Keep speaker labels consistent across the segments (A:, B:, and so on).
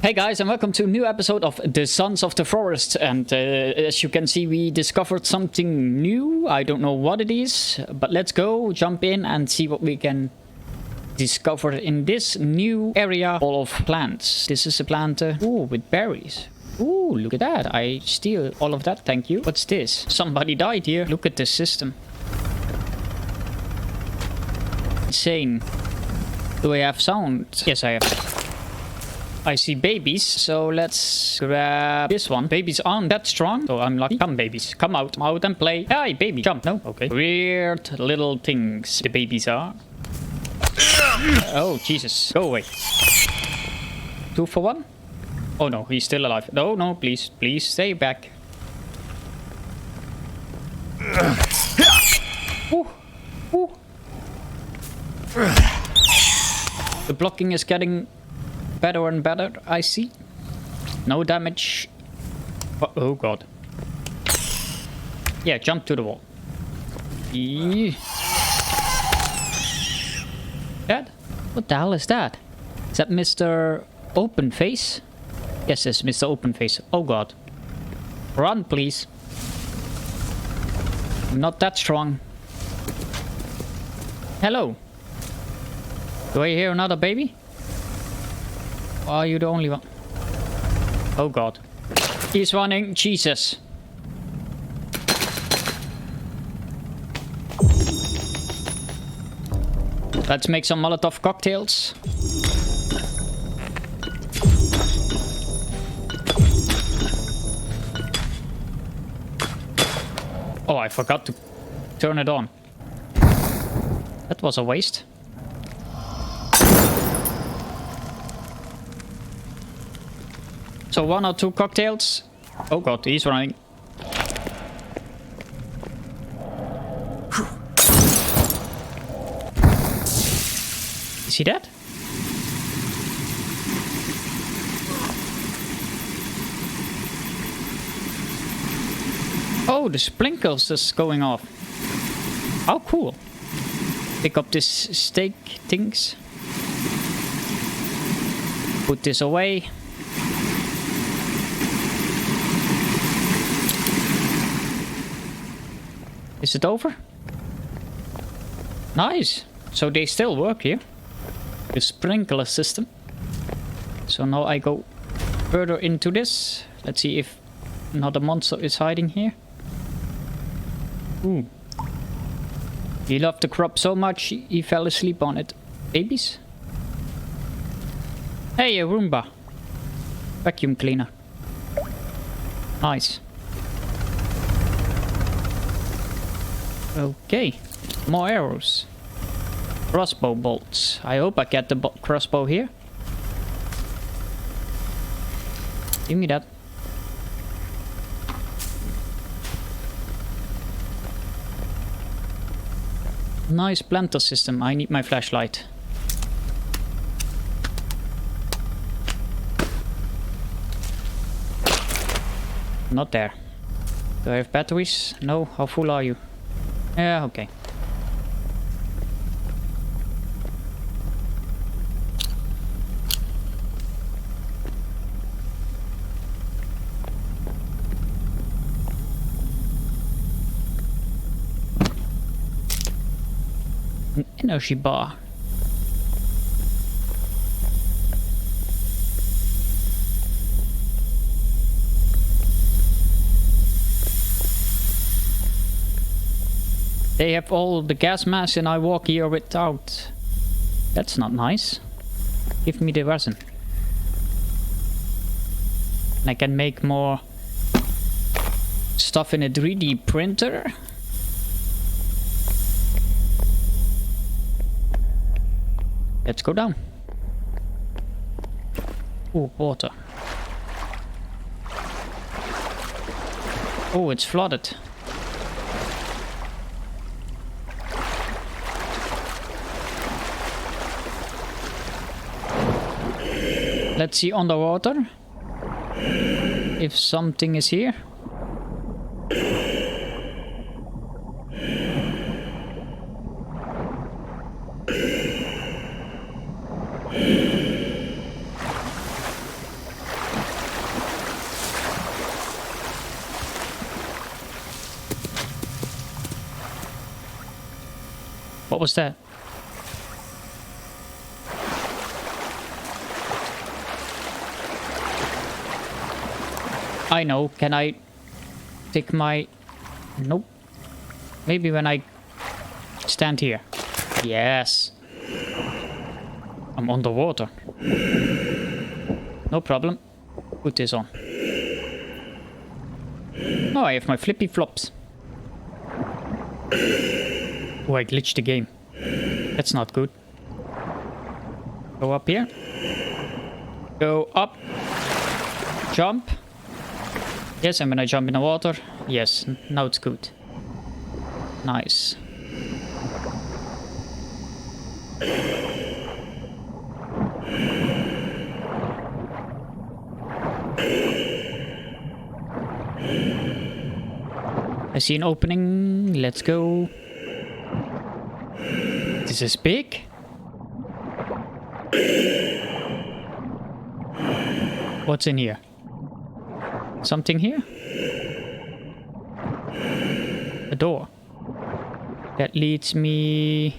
A: Hey guys, and welcome to a new episode of The Sons of the Forest. And as you can see, we discovered something new. I don't know what it is, but let's go jump in and see what we can discover in this new area full of plants. This is a plant with berries. Ooh, look at that. I steal all of that, thank you. What's this? Somebody died here. Look at this system. Insane. Do I have sound? Yes, I have. I see babies, so let's grab this one. Babies aren't that strong, so I'm lucky. Come, babies, come out and play. Hey, baby, jump. No, okay. Weird little things the babies are. Oh, Jesus. Go away. 2 for 1? Oh, no, he's still alive. No, no, please, please stay back. Ooh. Ooh. The blocking is getting better and better, I see. No damage. Oh god. Yeah, jump to the wall. That? What the hell is that? Is that Mr. Open Face? Yes, it's Mr. Open Face. Oh god. Run, please. I'm not that strong. Hello. Do I hear another baby? Are you the only one? Oh god. He's running. Jesus. Let's make some Molotov cocktails. Oh, I forgot to turn it on. That was a waste. So 1 or 2 cocktails. Oh god, he's running. Is he dead? Oh, the sprinkles is going off. How cool. Pick up this steak things. Put this away. Is it over? Nice. So they still work here. The sprinkler system. So now I go further into this. Let's see if another monster is hiding here. Ooh. He loved the crop so much he fell asleep on it. Babies? Hey, a Roomba. Vacuum cleaner. Nice. Okay, more arrows. Crossbow bolts. I hope I get the crossbow here. Give me that. Nice planter system. I need my flashlight. Not there. Do I have batteries? No. How full are you? Yeah, okay. An energy bar. They have all the gas mask and I walk here without. That's not nice. Give me the resin. And I can make more stuff in a 3D printer. Let's go down. Oh, water. Oh, it's flooded. Let's see underwater if something is here. What was that? I know. Can I take my... Nope. Maybe when I stand here. Yes. I'm underwater. No problem. Put this on. Oh, I have my flippy flops. Oh, I glitched the game. That's not good. Go up here. Go up. Jump. Yes, and when I jump in the water, yes, now it's good. Nice. I see an opening. Let's go. This is big. What's in here? Something here? A door. That leads me...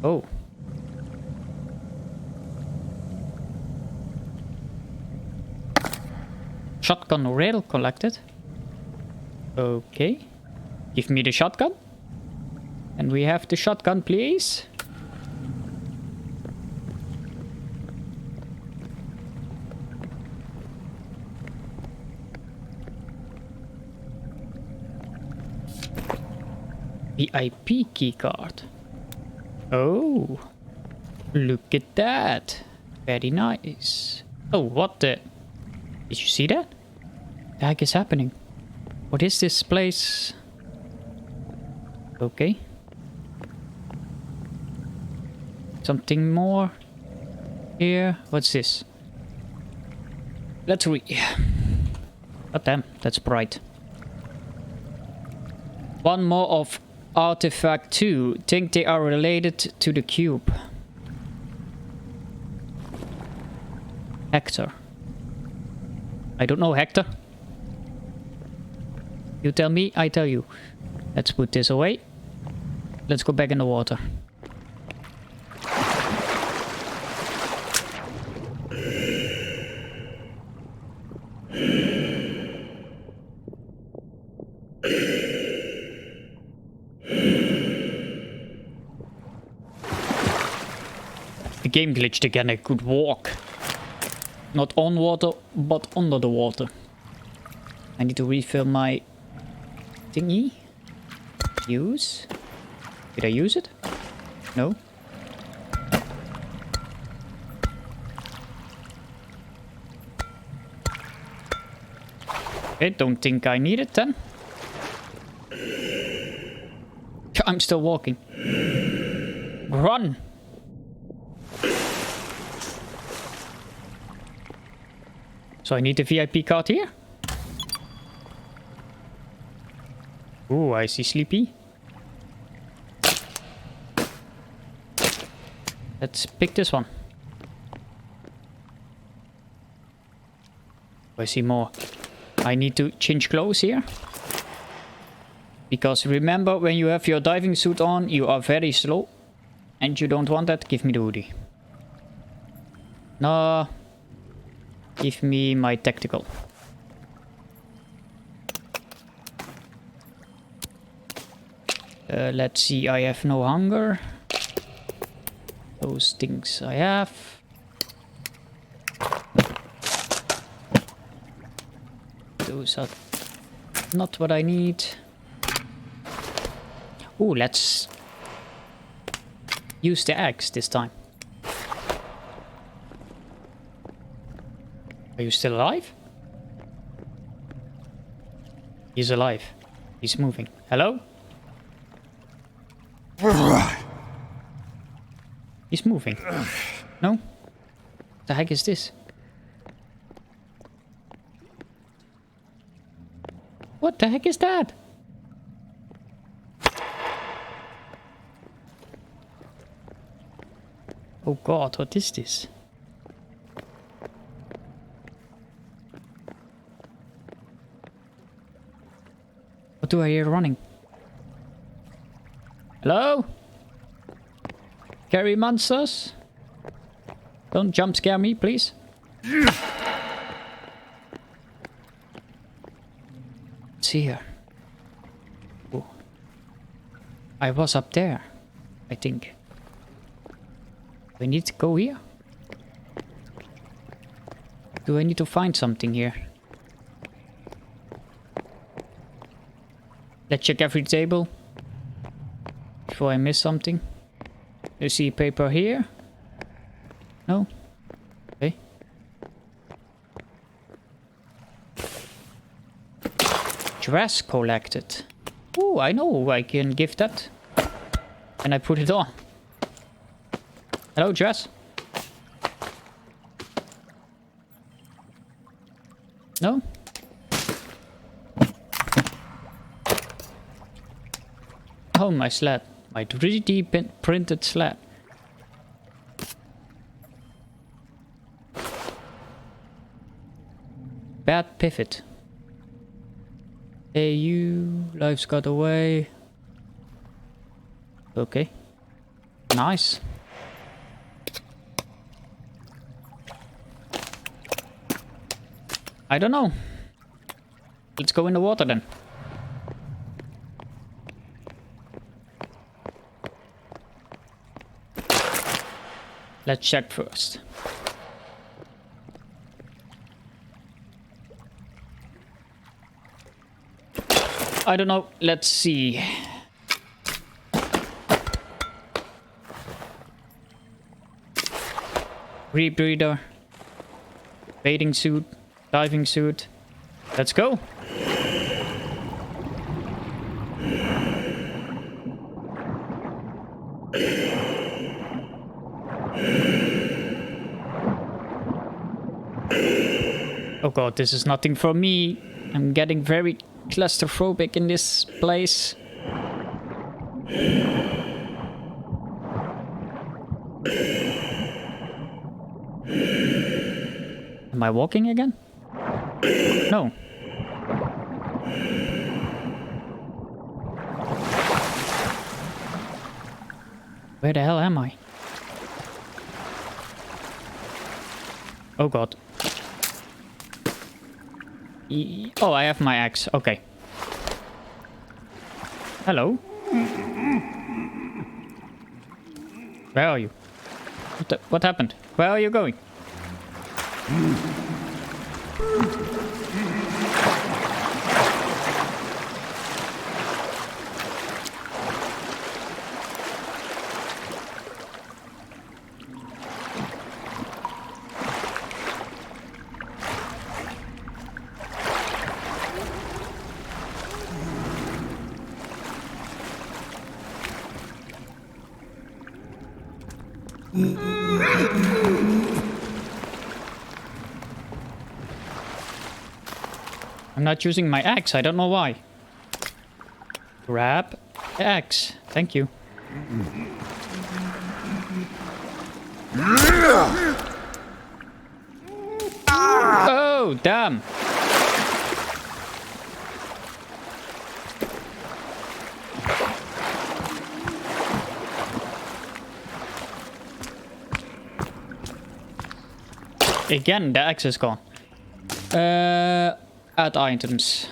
A: Oh. Shotgun rail collected. Okay. Give me the shotgun. And we have the shotgun, please. VIP keycard. Oh, look at that. Very nice. Oh, what the... Did you see that? What the heck is happening? What is this place? Okay. Something more here. What's this? Let's read. Oh damn, that's bright. One more of Artifact 2. Think they are related to the cube. Hector. I don't know, Hector. You tell me, I tell you. Let's put this away. Let's go back in the water. The game glitched again. I could walk. Not on water, but under the water. I need to refill my thingy. Use. Did I use it? No. Okay, don't think I need it then. I'm still walking. Run! So I need the VIP card here. Ooh, I see Sleepy. Let's pick this one. I see more. I need to change clothes here. Because remember, when you have your diving suit on, you are very slow. And you don't want that. Give me the hoodie. No. Give me my tactical. Let's see, I have no hunger. Those things I have. Those are not what I need. Ooh, let's use the axe this time. Are you still alive? He's alive. He's moving. Hello? He's moving. No? What the heck is this? What the heck is that? Oh god, what is this? What do I hear running? Hello? Scary monsters? Don't jump scare me, please. It's here. Ooh. I was up there, I think. Do I need to go here? Do I need to find something here? Let's check every table before I miss something. You see paper here? No? Okay. Dress collected. Oh, I know I can give that. And I put it on. Hello, dress. No? Oh, my sled. My 3D printed sled. Bad pivot. Hey, you. Life's got away. Okay. Nice. I don't know. Let's go in the water then. Let's check first. I don't know. Let's see. Rebreather. Bathing suit. Diving suit. Let's go. Oh god, this is nothing for me. I'm getting very claustrophobic in this place. Am I walking again? No. Where the hell am I? Oh god. Oh, I have my axe. Okay. Hello. Where are you? What happened? Where are you going? I'm not using my axe. I don't know why. Grab the axe. Thank you. Oh, damn. Again, the axe is gone. Add items.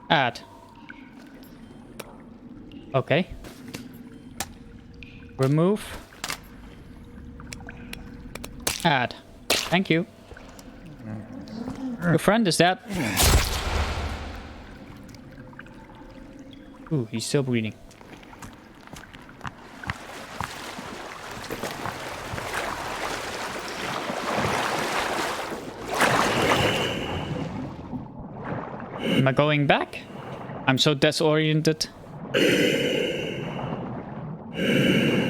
A: Add. Okay. Remove. Add. Thank you. Your friend is dead. Ooh, he's still breathing. Am I going back? I'm so disoriented.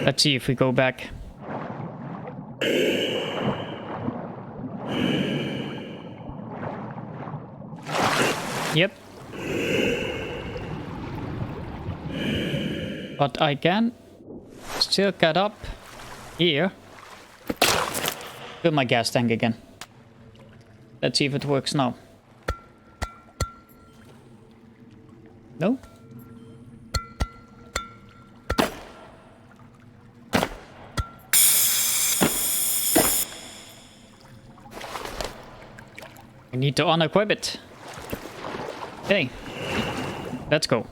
A: Let's see if we go back. Yep. But I can still get up here. Fill my gas tank again. Let's see if it works now. No? I need to unequip it. Okay. Let's go.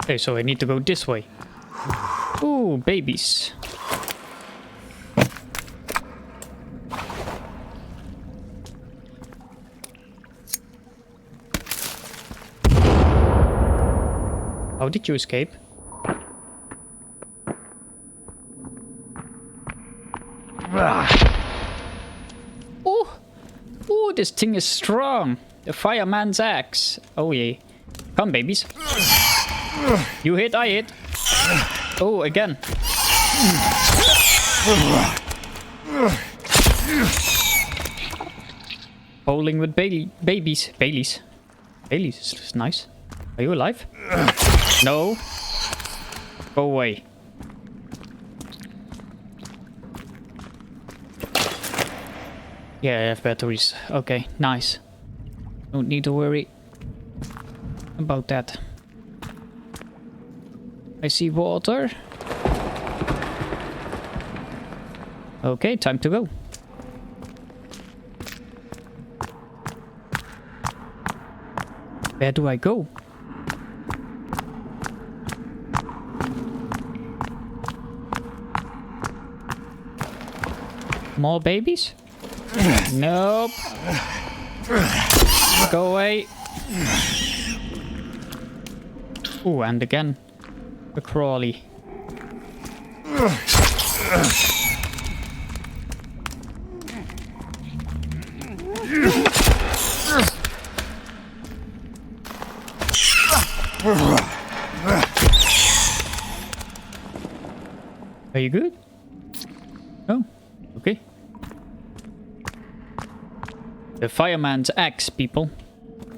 A: Okay, so I need to go this way. Ooh, babies. How did you escape? Oh, oh, this thing is strong. The fireman's axe. Oh yeah. Come, babies. You hit, I hit. Oh, again. Bowling with babies. Baileys is nice. Are you alive? No. Go away. Yeah, I have batteries. Okay, nice. Don't need to worry about that. I see water. Okay, time to go. Where do I go? More babies? Nope. Go away. Ooh, and again. A crawly. Are you good? Oh, okay. The fireman's axe, people.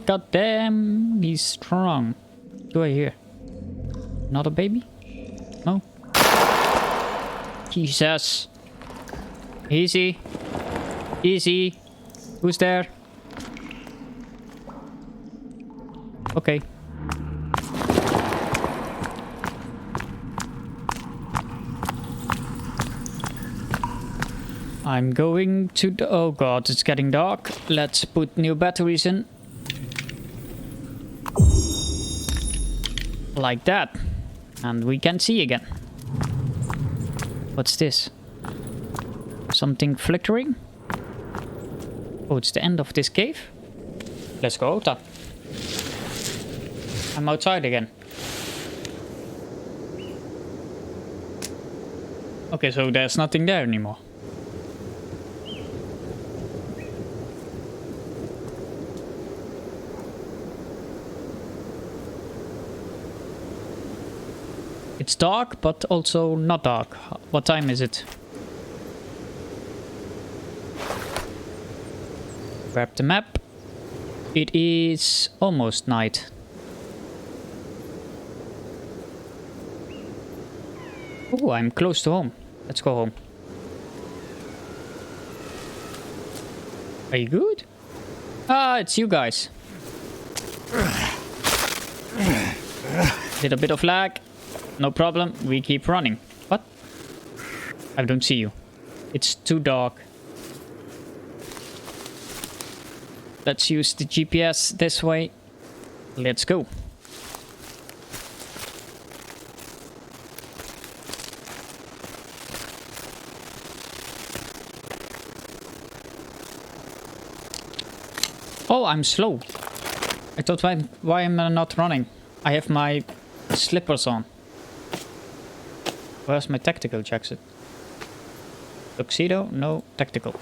A: God damn, he's strong. What do I hear? Not a baby? No? Jesus. Easy. Easy. Who's there? Okay. I'm going to the... Oh god, it's getting dark. Let's put new batteries in. Like that. And we can see again. What's this? Something flickering? Oh, it's the end of this cave? Let's go outside. I'm outside again. Okay, so there's nothing there anymore. It's dark, but also not dark. What time is it? Grab the map. It is almost night. Oh, I'm close to home. Let's go home. Are you good? Ah, it's you guys. Little bit of lag. No problem, we keep running. What? I don't see you. It's too dark. Let's use the GPS this way. Let's go. Oh, I'm slow. I thought, why am I not running? I have my slippers on. Where's my tactical jacket? Tuxedo? No, tactical.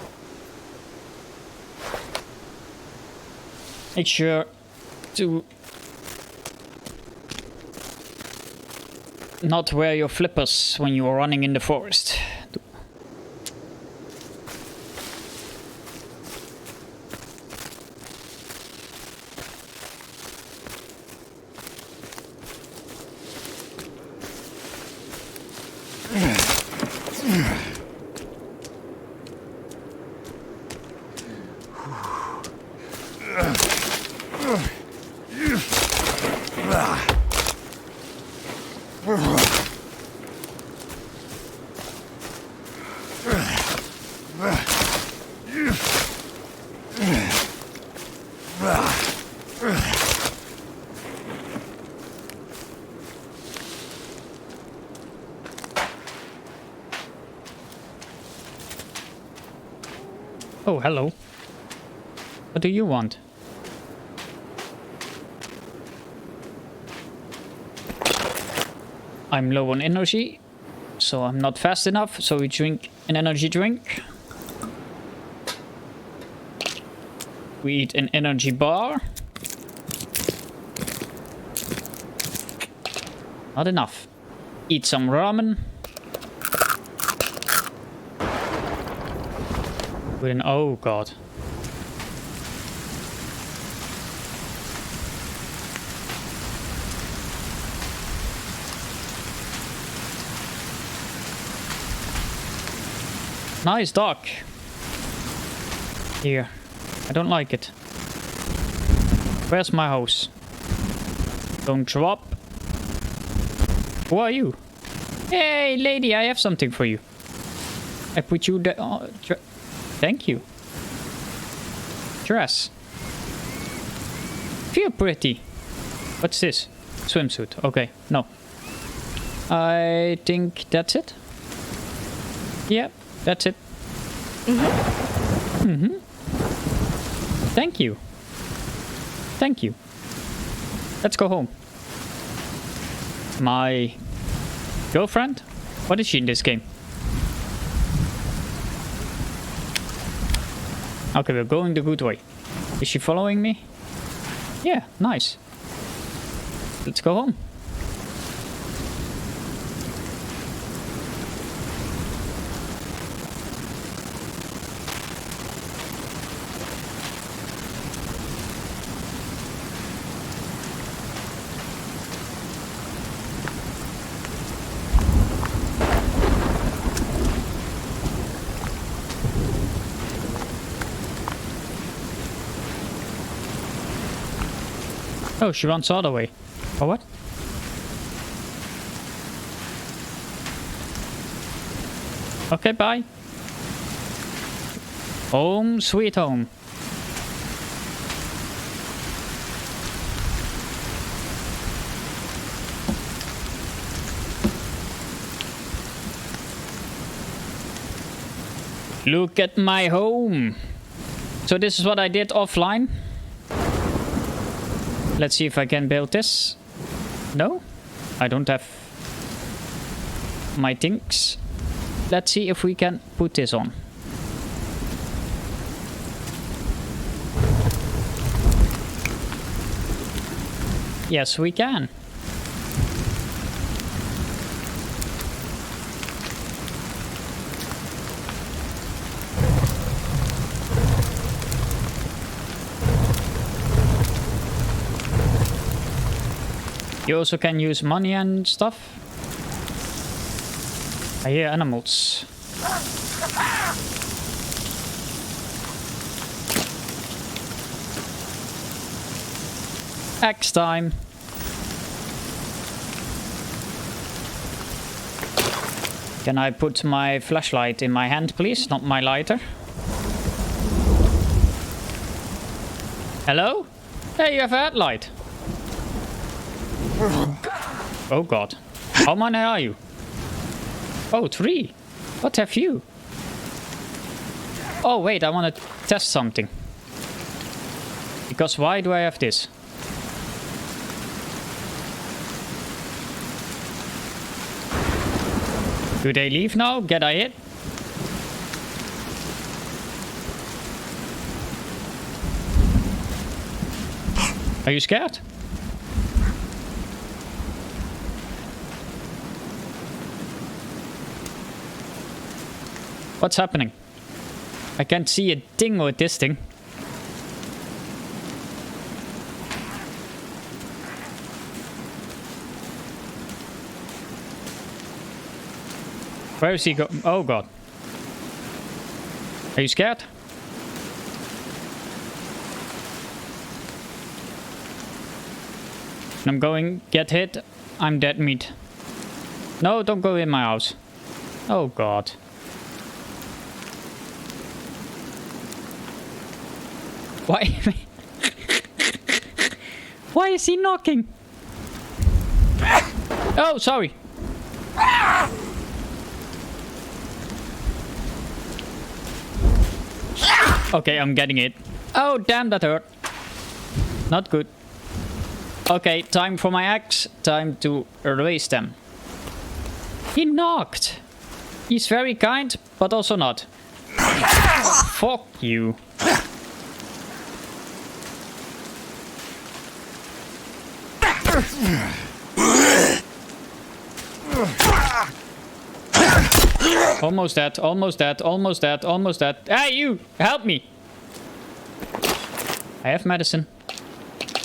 A: Make sure to not wear your flippers when you are running in the forest. Oh, hello. What do you want? I'm low on energy, so I'm not fast enough, so we drink an energy drink. We eat an energy bar. Not enough. Eat some ramen. With an... oh god. Nice dog. Here. I don't like it. Where's my house? Don't drop. Who are you? Hey, lady, I have something for you. I put you the... thank you. Dress. Feel pretty. What's this? Swimsuit. Okay, no. I think that's it. Yeah, that's it. Thank you. Thank you. Let's go home. My girlfriend? What is she in this game? Okay, we're going the good way. Is she following me? Yeah, nice. Let's go home. Oh, she runs all the way. Or what? Okay, bye. Home sweet home. Look at my home. So this is what I did offline. Let's see if I can build this. No, I don't have my things. Let's see if we can put this on. Yes, we can. You also can use money and stuff. I hear animals. Axe time. Can I put my flashlight in my hand, please? Not my lighter. Hello? Hey, you have a headlight. Oh god. How many are you? Oh, 3. What have you? Oh wait, I want to test something. Because why do I have this? Do they leave now? Get I hit? Are you scared? What's happening? I can't see a thing with this thing. Where is he go? Oh god. Are you scared? I'm going, get hit, I'm dead meat. No, don't go in my house. Oh god. Why? Why is he knocking? Oh, sorry. Okay, I'm getting it. Oh, damn, that hurt. Not good. Okay, time for my axe. Time to erase them. He knocked. He's very kind, but also not. Fuck you. Almost dead, almost dead, almost dead, almost dead. Hey, you! Help me! I have medicine.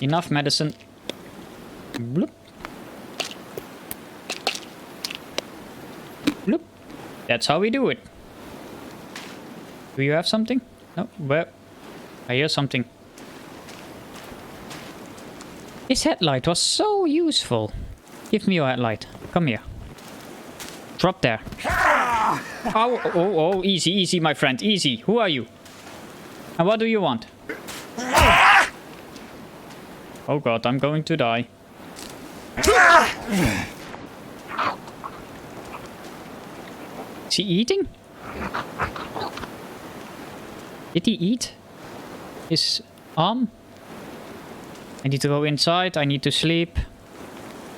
A: Enough medicine. Bloop. Bloop. That's how we do it. Do you have something? No? Where? I hear something. His headlight was so useful. Give me your headlight. Come here. Drop there. Oh, oh, oh, easy, easy, my friend, easy. Who are you? And what do you want? Oh god, I'm going to die. Is he eating? Did he eat his arm? I need to go inside, I need to sleep.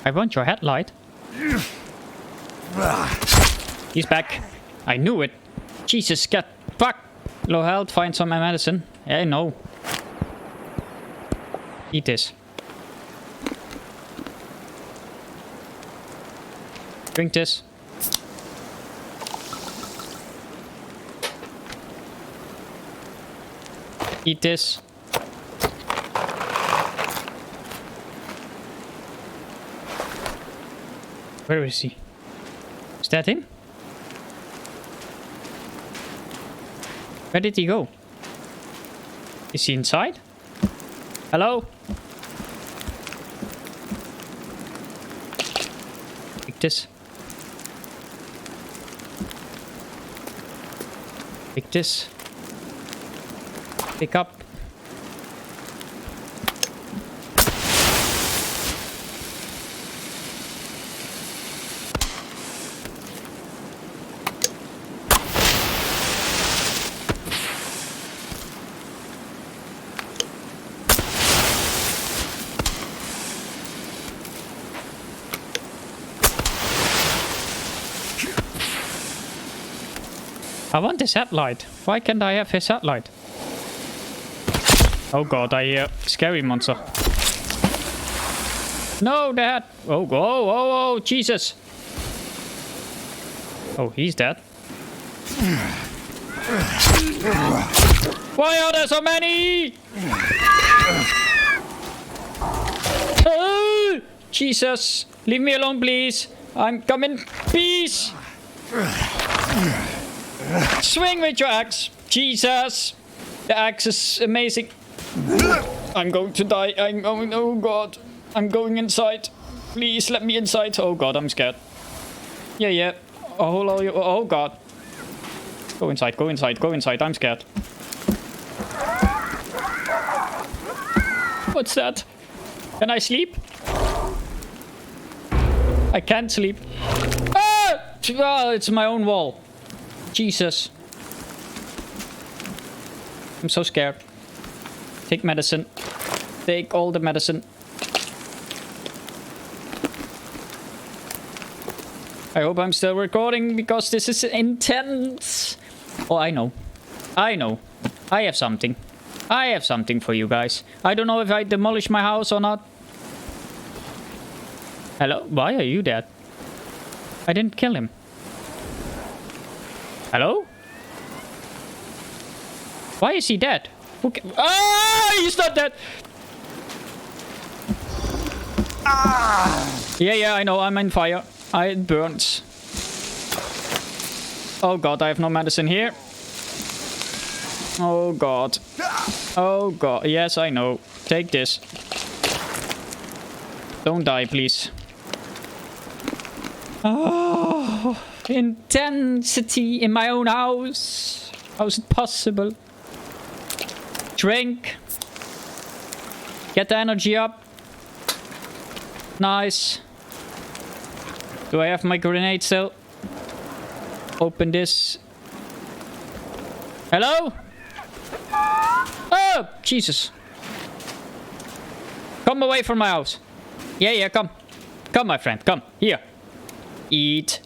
A: I want your headlight. He's back. I knew it. Jesus, get fuck. Low health, find some medicine. Yeah, no. Eat this. Drink this. Eat this. Where is he? Is that him? Where did he go? Is he inside? Hello? Take this. Take this. Pick up. I want his headlight. Why can't I have his headlight? Oh god, I hear scary monster. No, Dad! Oh, oh, oh, oh, Jesus! Oh, he's dead. Why are there so many? Oh, Jesus! Leave me alone, please! I'm coming! Peace! Swing with your axe! Jesus! The axe is amazing. I'm going to die. I'm going. Oh god. I'm going inside. Please let me inside. Oh god, I'm scared. Yeah, yeah. Oh god. Go inside, go inside, go inside. I'm scared. What's that? Can I sleep? I can't sleep. Ah! Oh, it's my own wall. Jesus. I'm so scared. Take medicine. Take all the medicine. I hope I'm still recording because this is intense. Oh, I know. I know. I have something. I have something for you guys. I don't know if I demolish my house or not. Hello? Why are you dead? I didn't kill him. Hello? Why is he dead? Ah, he's not dead. Yeah, yeah, I know. I'm in fire. It burns. Oh god, I have no medicine here. Oh god. Oh god. Yes, I know. Take this. Don't die, please. Oh, intensity in my own house. How is it possible? Drink. Get the energy up. Nice. Do I have my grenade still? Open this. Hello? Oh, Jesus. Come away from my house. Yeah, yeah, come. Come, my friend, come. Here. Eat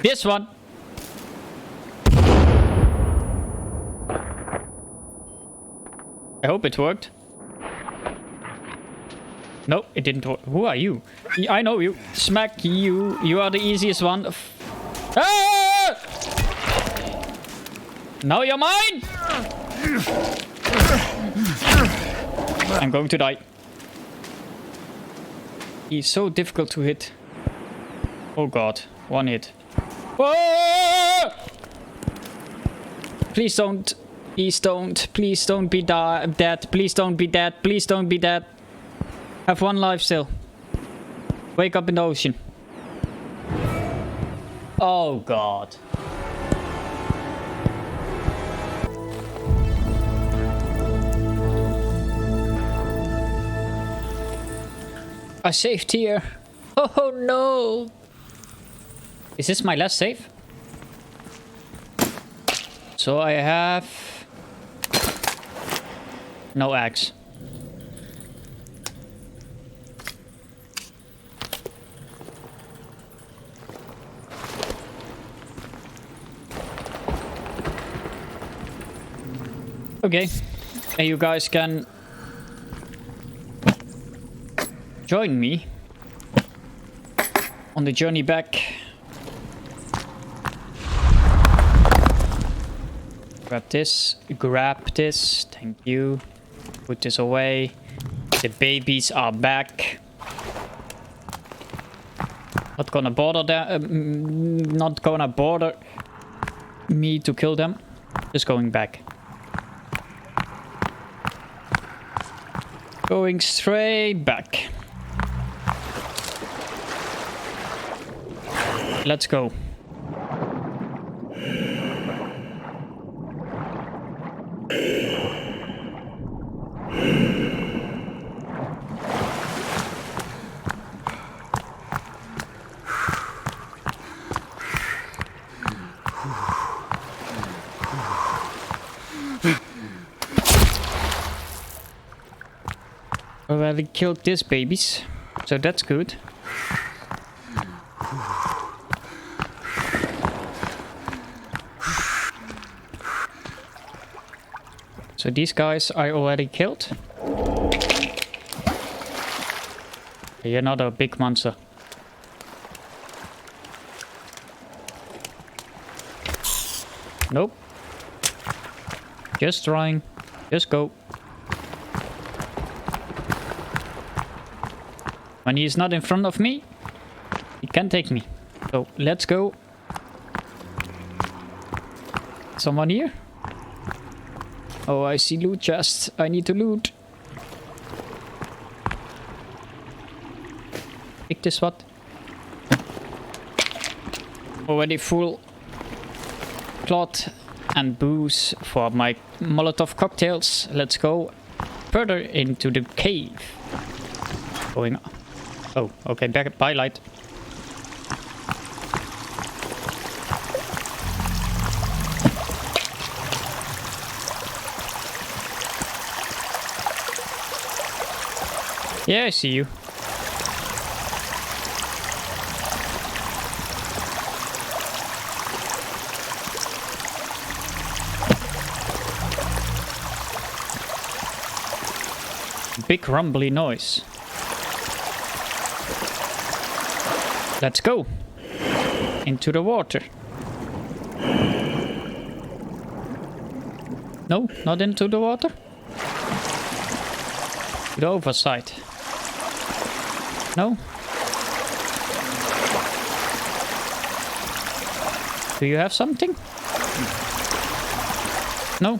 A: this one. I hope it worked. No, it didn't work. Who are you? I know you. Smack you. You are the easiest one. Ah! Now you're mine! I'm going to die. He's so difficult to hit. Oh god. One hit. Whoa! Please don't. Please don't. Please don't be dead. Please don't be dead. Please don't be dead. Have one life still. Wake up in the ocean. Oh god. I saved here. Oh no. Is this my last save? So I have no axe. Okay, and you guys can join me on the journey back. Grab this, thank you. Put this away. The babies are back. Not gonna bother them, not gonna bother me to kill them. Just going back. Going straight back. Let's go. Already killed these babies, so that's good. So these guys I already killed. You're not a big monster. Nope. Just trying. Just go. When he's not in front of me, he can take me. So let's go. Someone here? Oh, I see loot chests. I need to loot. Pick this what? Already full plot and booze for my Molotov cocktails. Let's go further into the cave. Going on. Oh, okay, back by light. Yeah, I see you. Big rumbly noise. Let's go into the water. No, not into the water. The overside. No. Do you have something? No.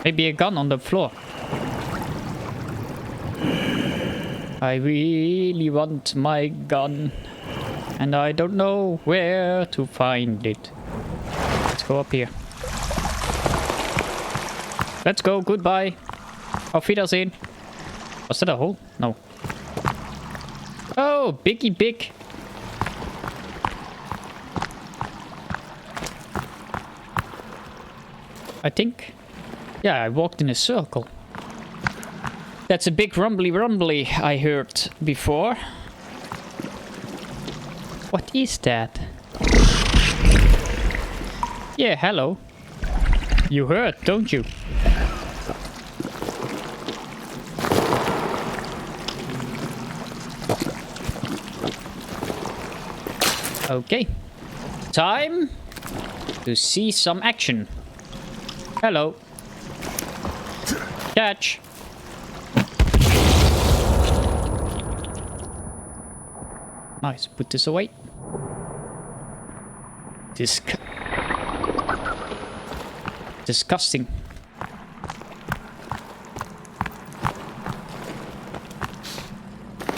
A: Maybe a gun on the floor. I really want my gun, and I don't know where to find it. Let's go up here. Let's go, goodbye. Auf Wiedersehen. Was that, a hole? No. Oh, biggie big. I think Yeah, I walked in a circle. That's a big rumbly I heard before. What is that? Yeah, hello. You heard, don't you? Okay. Time to see some action. Hello. Catch. Nice. Put this away. Disgusting.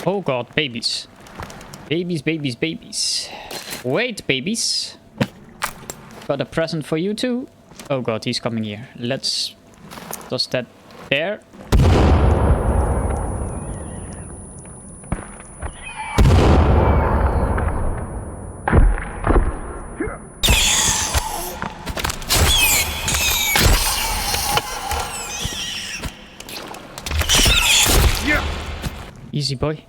A: Oh god, babies. Babies. Wait, babies. Got a present for you too. Oh god, he's coming here. Let's toss that there. Easy boy.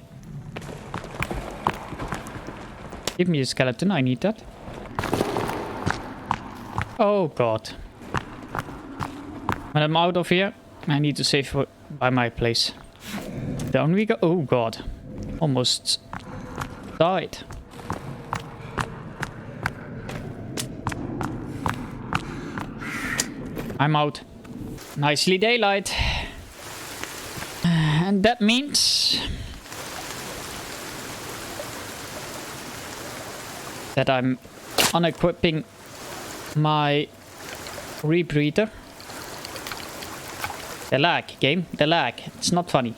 A: Give me a skeleton, I need that. Oh god. When I'm out of here, I need to save by my place. Down we go. Oh god. Almost died. I'm out. Nicely daylight. And that means that I'm unequipping my rebreather. The lag, game. The lag. It's not funny.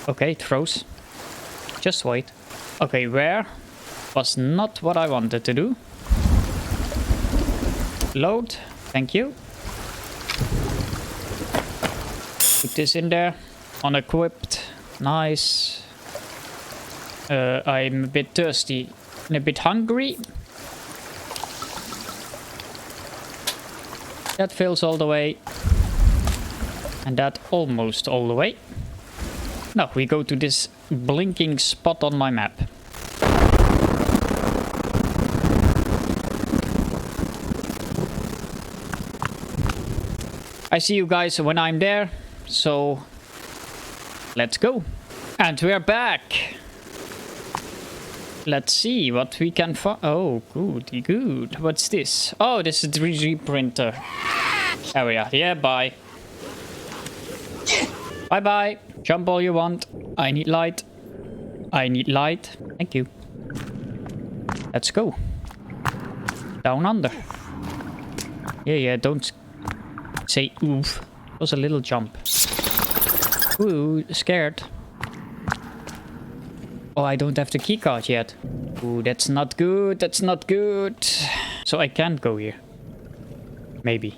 A: Okay, it froze. Just wait. Okay, where was not what I wanted to do. Load. Thank you. Put this in there. Unequipped. Nice. I'm a bit thirsty and a bit hungry. That fills all the way. And that almost all the way. Now we go to this blinking spot on my map. I see you guys when I'm there. So let's go. And we're back. Let's see what we can find. Oh, good. What's this? Oh, this is the 3D printer area. Yeah, bye. Bye. Jump all you want. I need light. Thank you. Let's go. Down under. Yeah, don't say oof. It was a little jump. Ooh, scared. Oh, I don't have the keycard yet. Ooh, that's not good. So I can't go here. Maybe.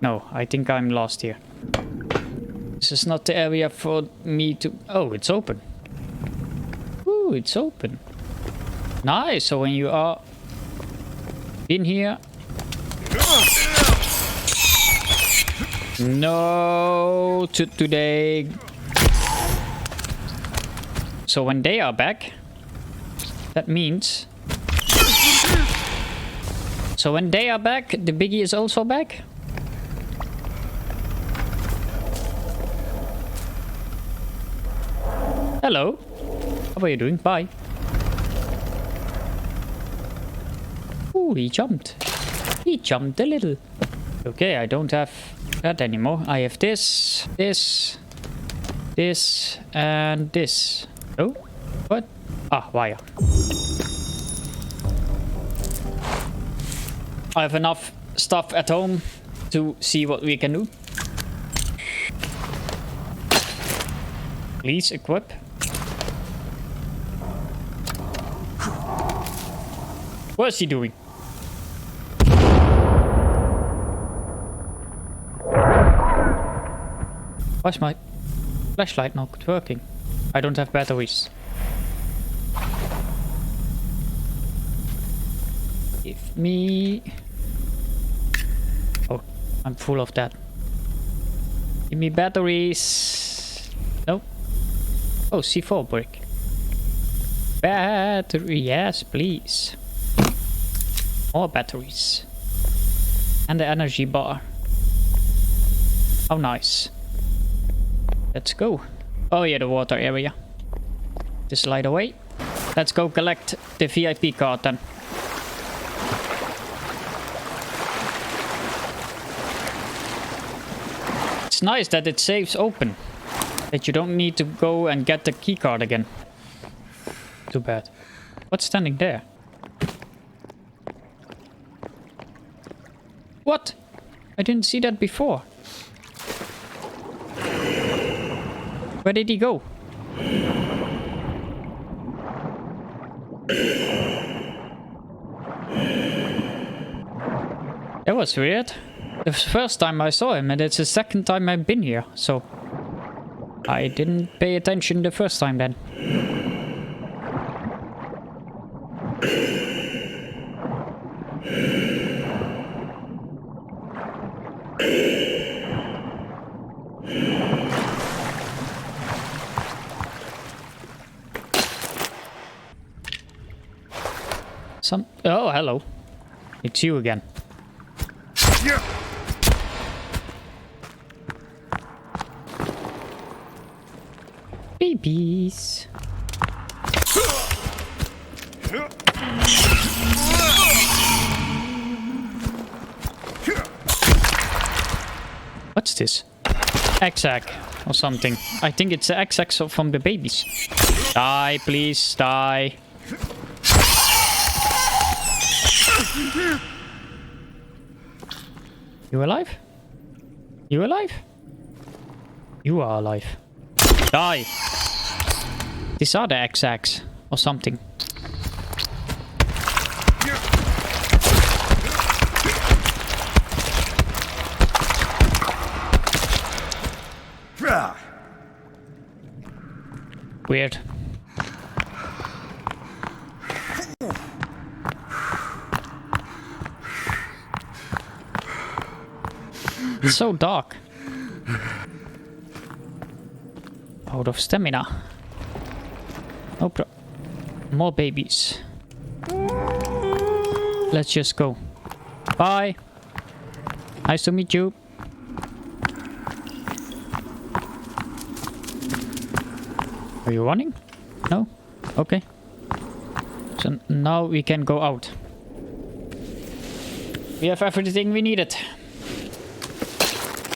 A: No, I think I'm lost here. This is not the area for me to... Oh, it's open. Ooh, it's open. Nice. So when you are in here... No, today. So when they are back, that means... So when they are back, the biggie is also back? Hello. How are you doing? Bye. Ooh, he jumped. He jumped a little. Okay, I don't have that anymore. I have this, and this. Oh, what? Ah, wire. I have enough stuff at home to see what we can do. Please equip. What is he doing? Why is my flashlight not working? I don't have batteries. Give me I'm full of that. Give me batteries. No. Oh, C4 brick. Battery, yes, please. More batteries. And the energy bar. How nice. Let's go. Oh yeah, the water area. Just slide away. Let's go collect the VIP card then. It's nice that it saves open. That you don't need to go and get the key card again. Too bad. What's standing there? What? I didn't see that before. Where did he go? That was weird. The first time I saw him, and it's the second time I've been here, so I didn't pay attention the first time then. Oh, hello. It's you again.
B: Yeah.
A: Babies. What's this? X-Ack or something. I think it's the X-Ack from the babies. Die, please, die. You alive? You alive? You are alive. Die! These are the X-Acks or something. Weird. It's so dark. Out of stamina. No problem. More babies. Let's just go. Bye. Nice to meet you. Are you running? No? Okay. So now we can go out. We have everything we needed.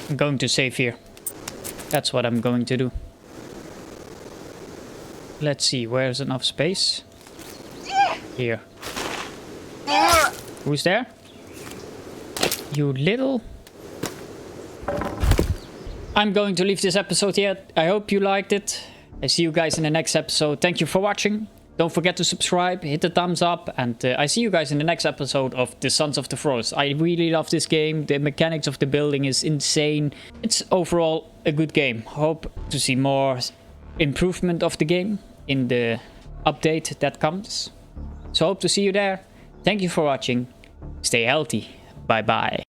A: I'm going to save here. That's what I'm going to do. Let's see, where's enough space? Here. Who's there? You little... I'm going to leave this episode here. I hope you liked it. I see you guys in the next episode. Thank you for watching. Don't forget to subscribe, hit the thumbs up, and I see you guys in the next episode of The Sons of the Forest. I really love this game. The mechanics of the building is insane. It's overall a good game. Hope to see more improvement of the game in the update that comes. So hope to see you there. Thank you for watching. Stay healthy. Bye bye.